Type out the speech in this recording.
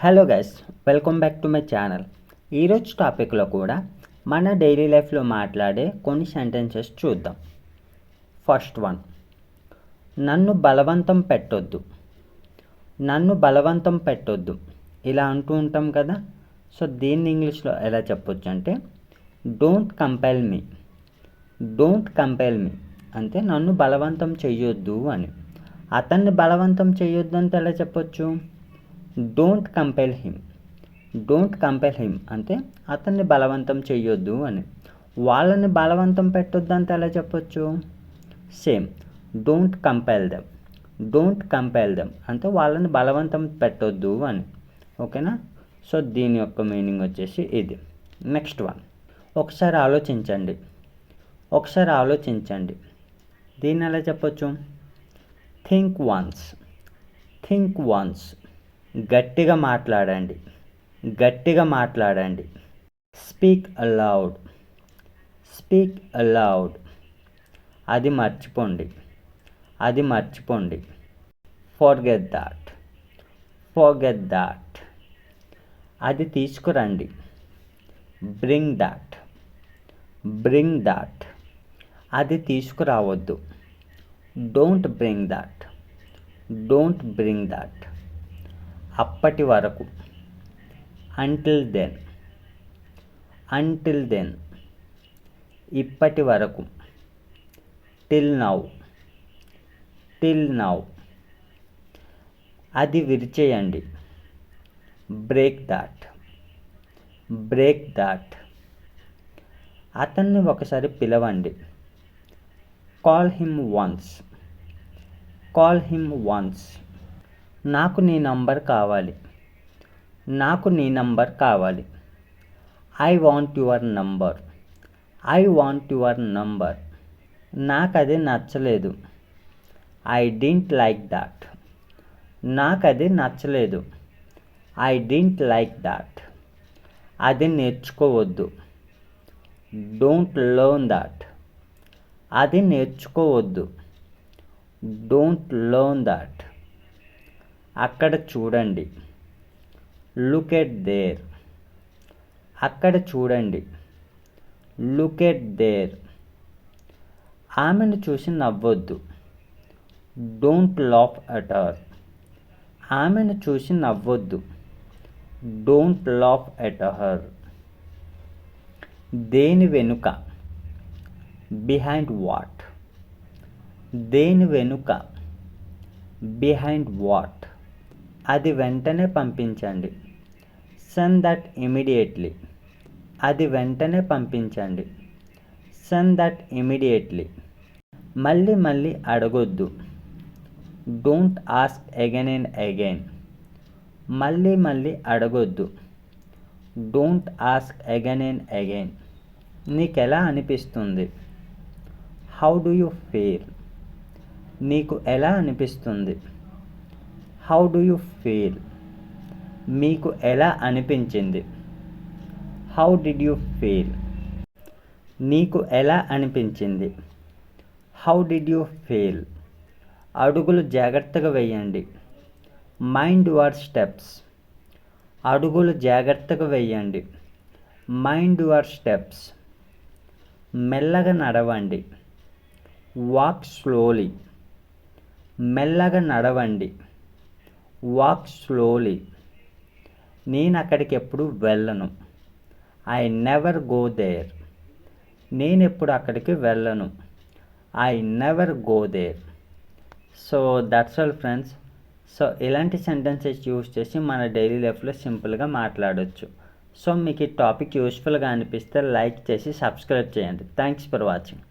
Hello guys, welcome back to my channel. ఈరోజు టాపిక్లో కూడా మన డైలీ లైఫ్లో మాట్లాడే కొన్ని సెంటెన్సెస్ చూద్దాం. ఫస్ట్ వన్, నన్ను బలవంతం పెట్టొద్దు. నన్ను బలవంతం పెట్టొద్దు ఇలా అంటూ ఉంటాం కదా. సో దీన్ని ఇంగ్లీష్లో ఎలా చెప్పొచ్చు అంటే don't compel me. Don't compel me అంటే నన్ను బలవంతం చెయ్యొద్దు అని. అతన్ని బలవంతం చెయ్యొద్దు అంటే ఎలా చెప్పొచ్చు? Don't compel him. Don't compel him అంటే అతన్ని బలవంతం చెయ్యొద్దు అని. వాళ్ళని బలవంతం పెట్టొద్దు అంటే ఎలా చెప్పొచ్చు? Same, don't compel them. Don't compel them అంటే వాళ్ళని బలవంతం పెట్టొద్దు అని. ఓకేనా? సో దీని యొక్క మీనింగ్ వచ్చేసి ఇది. నెక్స్ట్ వన్, ఒకసారి ఆలోచించండి. ఒకసారి ఆలోచించండి దీన్ని ఎలా చెప్పొచ్చు? Think once. Think once. గట్టిగా మాట్లాడండి. గట్టిగా మాట్లాడండి. Speak aloud. Speak aloud. అది మర్చిపోండి. అది మర్చిపోండి. Forget that. Forget that. అది తీసుకురండి. Bring that. Bring that. అది తీసుకురావద్దు. Don't bring that. Don't bring that. అప్పటి వరకు. Until then. Until then. ఇప్పటి వరకు. Till now. Till now. అది విరిచేయండి. Break that. Break that. అతన్ని ఒకసారి పిలవండి. Call him once. Call him once. నాకు నీ నంబర్ కావాలి. నాకు నీ నంబర్ కావాలి. I want your number. I want your number. నాకు అది నచ్చలేదు. I didn't like that. నాకు అది నచ్చలేదు. I didn't like that. అది నేర్చుకోవద్దు. Don't learn that. అది నేర్చుకోవద్దు. Don't learn that. అక్కడ చూడండి. Look at there. అక్కడ చూడండి. Look at there. ఆమెను చూసి నవ్వొద్దు. Don't laugh at her. ఆమెను చూసి నవ్వొద్దు. Don't laugh at her. దేని వెనుక. Behind what. దేని వెనుక. Behind what. అది వెంటనే పంపించండి. Send that immediately. అది వెంటనే పంపించండి. Send that immediately. మళ్ళీ మళ్ళీ అడగొద్దు. Don't ask again and again. మళ్ళీ మళ్ళీ అడగొద్దు. Don't ask again and again. నీకెలా అనిపిస్తుంది? How do you feel. నీకు ఎలా అనిపిస్తుంది? How do you feel. మీకు ఎలా అనిపించింది? How did you feel. నీకు ఎలా అనిపించింది? How did you feel. అడుగులు జాగ్రత్తగా వేయండి. Mind your steps. అడుగులు జాగ్రత్తగా వేయండి. Mind your steps. మెల్లగా నడవండి. Walk slowly. మెల్లగా నడవండి. Walk slowly. నేను అక్కడికి ఎప్పుడు వెళ్ళను. I never go there. నేను ఎప్పుడు అక్కడికి వెళ్ళను. I never go there. So that's all friends. So ఇలాంటి సెంటెన్సెస్ యూస్ చేసి మన డైలీ లైఫ్లో సింపుల్గా మాట్లాడవచ్చు. సో మీకు ఈ టాపిక్ యూస్ఫుల్గా అనిపిస్తే లైక్ చేసి సబ్స్క్రైబ్ చేయండి. Thanks for watching.